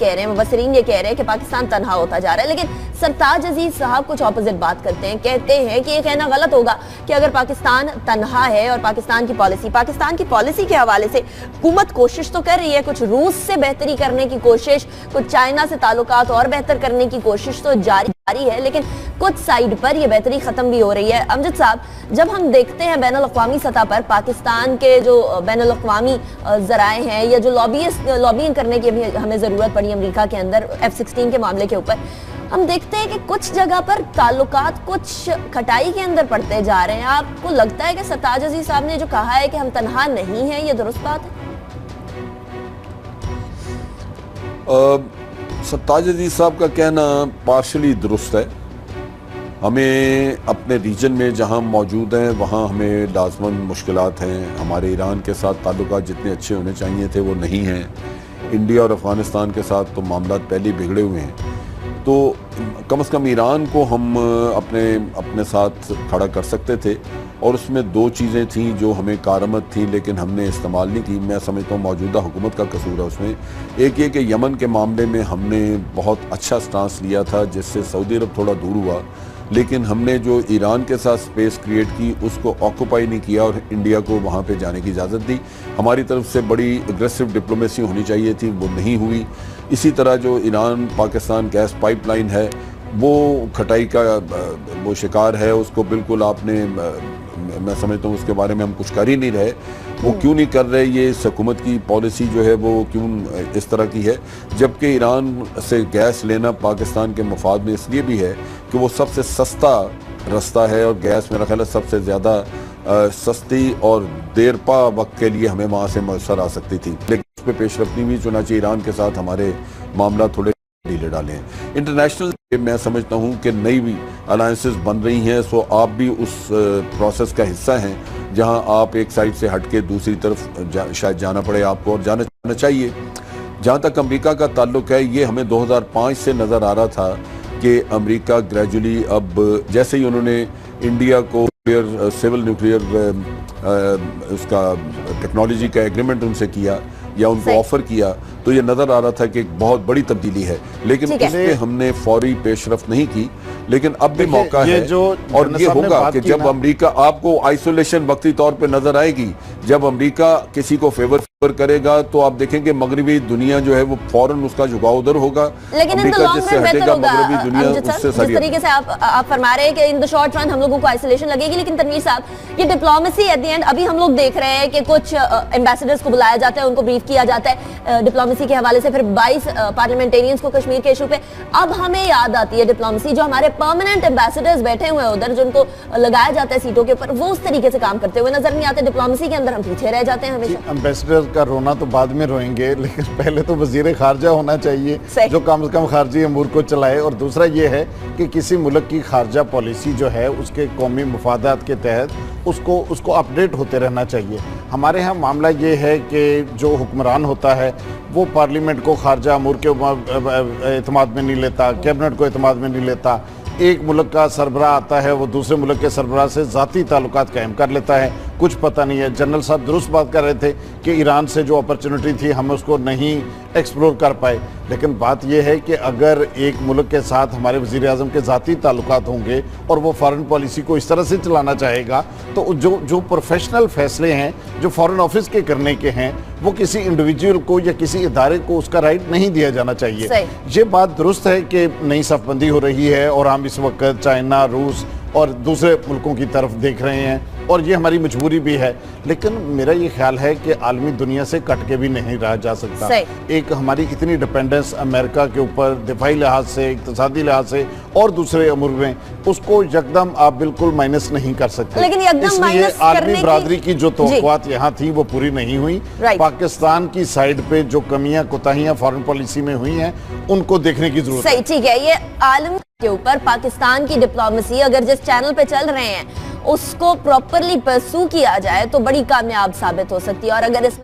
کہہ رہے ہیں, مبصرین یہ کہہ رہے ہیں کہ پاکستان تنہا ہوتا جا رہا ہے, لیکن سرتاج عزیز صاحب کچھ اپوزٹ بات کرتے ہیں. کہتے ہیں کہ یہ کہنا غلط ہوگا کہ اگر پاکستان تنہا ہے, اور پاکستان کی پالیسی کے حوالے سے حکومت کوشش تو کر رہی ہے, کچھ روس سے بہتری کرنے کی کوشش, کچھ چائنا سے تعلقات اور بہتر کرنے کی کوشش تو جاری ہے, لیکن کچھ سائیڈ پر یہ بہتری ختم بھی ہو رہی ہے. امجد صاحب, جب ہم دیکھتے ہیں بین الاقوامی سطح پر پاکستان کے جو بین الاقوامی ذرائع ہیں, یا جو لابینگ کرنے کی ہمیں ضرورت پڑی امریکہ کے اندر F-16 کے معاملے کے اوپر, ہم دیکھتے ہیں کہ کچھ جگہ پر تعلقات کچھ کھٹائی کے اندر پڑتے جا رہے ہیں. آپ کو لگتا ہے کہ سرتاج عزیز صاحب نے جو کہا ہے کہ ہم تنہا نہیں ہیں, یہ درست بات ہے؟ سرتاج عزیز صاحب کا کہنا پارشلی درست ہے. ہمیں اپنے ریجن میں جہاں موجود ہیں وہاں ہمیں لازماً مشکلات ہیں. ہمارے ایران کے ساتھ تعلقات جتنے اچھے ہونے چاہیے تھے وہ نہیں ہیں. انڈیا اور افغانستان کے ساتھ تو معاملات پہلے ہی بگڑے ہوئے ہیں. تو کم از کم ایران کو ہم اپنے ساتھ کھڑا کر سکتے تھے, اور اس میں دو چیزیں تھیں جو ہمیں کارآمد تھیں لیکن ہم نے استعمال نہیں کی. میں سمجھتا ہوں موجودہ حکومت کا قصور ہے اس میں. ایک یہ کہ یمن کے معاملے میں ہم نے بہت اچھا سٹانس لیا تھا جس سے سعودی عرب تھوڑا دور ہوا, لیکن ہم نے جو ایران کے ساتھ سپیس کریٹ کی اس کو آکوپائی نہیں کیا اور انڈیا کو وہاں پہ جانے کی اجازت دی. ہماری طرف سے بڑی اگریسو ڈپلومیسی ہونی چاہیے تھی, وہ نہیں ہوئی. اسی طرح جو Iran Pakistan gas pipeline ہے وہ کھٹائی کا وہ شکار ہے. اس کو بالکل آپ نے, میں سمجھتا ہوں اس کے بارے میں ہم کچھ کر ہی نہیں رہے. وہ کیوں نہیں کر رہے, یہ اس حکومت کی پالیسی جو ہے وہ کیوں اس طرح کی ہے, جبکہ ایران سے گیس لینا پاکستان کے مفاد میں اس لیے بھی ہے کہ وہ سب سے سستا رستہ ہے, اور گیس میرا خیال ہے سب سے زیادہ سستی اور دیر پا وقت کے لیے ہمیں وہاں سے میسر آ سکتی تھی, لیکن اس پہ پیش رفت نہیں ہوئی. چنانچہ ایران کے ساتھ ہمارے معاملات تھوڑے ڈھیلے ڈالے ہیں. انٹرنیشنل میں سمجھتا ہوں کہ نئی بھی الائنسز بن رہی ہیں, سو آپ بھی اس پروسیس کا حصہ ہیں جہاں آپ ایک سائڈ سے ہٹ کے دوسری طرف شاید جانا پڑے آپ کو, اور جانا چاہیے. جہاں تک امریکہ کا تعلق ہے, یہ ہمیں 2005 سے نظر آ رہا تھا کہ امریکہ گریجولی اب جیسے ہی انہوں نے انڈیا کو سیول نیوکلیئر اس کا ٹیکنالوجی کا ایگریمنٹ ان سے کیا یا ان کو آفر کیا, تو یہ نظر آ رہا تھا کہ ایک بہت بڑی تبدیلی ہے, لیکن اس پہ ہم نے فوری پیش رفت نہیں کی. لیکن اب بھی موقع ہے, اور یہ ہوگا کہ جب امریکہ آپ کو آئسولیشن وقتی طور پہ نظر آئے گی, جب امریکہ کسی کو فیور کرے گا تو آپ دیکھیں گے مغربی دنیا جو ہے وہ فوراً اس کا جھکاؤ ادھر ہوگا. امریکہ جس سے ہٹے گا مغربی دنیا اس سے ساری. جس طریقے سے آپ فرما رہے ہیں کہ ان دی شارٹ رن ہم لوگوں کو آئسولیشن لگے گی, لیکن تنویر صاحب یہ ڈپلومیسی ایٹ دی اینڈ ابھی ہم لوگ دیکھ رہے ہیں کہ کچھ ایمبیسڈرز کو بلایا جاتا ہے, ان کو بریف کیا جاتا ہے ڈپلومیسی کے حوالے سے, پھر 22 پارلیمنٹیرینز کو کشمیر کے ایشو پہ. اب ہمیں یاد آتی ہے ڈپلومیسی, جو ہمارے پرماننٹ ایمبیسڈرز بیٹھے ہوئے ہیں ادھر, جن کو لگایا جاتا ہے سیٹوں کے اوپر, وہ اس طریقے سے کام کرتے ہوئے نظر نہیں آتے. ڈپلومیسی کے اندر ہم پیچھے رہ جاتے ہیں ہمیشہ. ایمبیسڈر کا رونا تو بعد میں روئیں گے, لیکن پہلے تو وزیر خارجہ ہونا چاہیے جو کم از کم خارجی امور کو چلائے, اور دوسرا یہ ہے کہ کسی ملک کی خارجہ پالیسی جو ہے اس کے قومی مفادات کے تحت اس کو اپڈیٹ ہوتے رہنا چاہیے. ہمارے ہاں معاملہ یہ ہے کہ جو حکمران ہوتا ہے وہ پارلیمنٹ کو خارجہ امور کے اعتماد میں نہیں لیتا, کیبنٹ کو اعتماد میں نہیں لیتا. ایک ملک کا سربراہ آتا ہے, وہ دوسرے ملک کے سربراہ سے ذاتی تعلقات قائم کر لیتا ہے, کچھ پتہ نہیں ہے. جنرل صاحب درست بات کر رہے تھے کہ ایران سے جو اپرچونٹی تھی ہم اس کو نہیں ایکسپلور کر پائے, لیکن بات یہ ہے کہ اگر ایک ملک کے ساتھ ہمارے وزیر اعظم کے ذاتی تعلقات ہوں گے اور وہ فارن پالیسی کو اس طرح سے چلانا چاہے گا, تو جو پروفیشنل فیصلے ہیں جو فارن آفس کے کرنے کے ہیں وہ کسی انڈیویجول کو یا کسی ادارے کو اس کا رائٹ نہیں دیا جانا چاہیے. یہ بات درست ہے کہ نئی صف بندی ہو رہی ہے اور ہم اس وقت چائنا, روس اور دوسرے ملکوں کی طرف دیکھ رہے ہیں, اور یہ ہماری مجبوری بھی ہے, لیکن میرا یہ خیال ہے کہ عالمی دنیا سے کٹ کے بھی نہیں رہا جا سکتا. ایک ہماری اتنی ڈیپینڈنس امریکہ کے اوپر دفاعی لحاظ سے, اقتصادی لحاظ سے اور دوسرے امور میں, اس کو یکدم آپ بالکل مائنس نہیں کر سکتے. اس لیے عالمی برادری کی جو توقعات یہاں تھیں وہ پوری نہیں ہوئی. پاکستان کی سائیڈ پہ جو کمیاں کوتاہیاں فارن پالیسی میں ہوئی ہیں ان کو دیکھنے کی ضرورت ہے. صحیح, ٹھیک ہے. یہ عالم کے اوپر پاکستان کی ڈپلومیسی اگر جس چینل پہ چل رہے ہیں اس کو پراپرلی پرسو کیا جائے تو بڑی کامیاب ثابت ہو سکتی ہے, اور اگر اس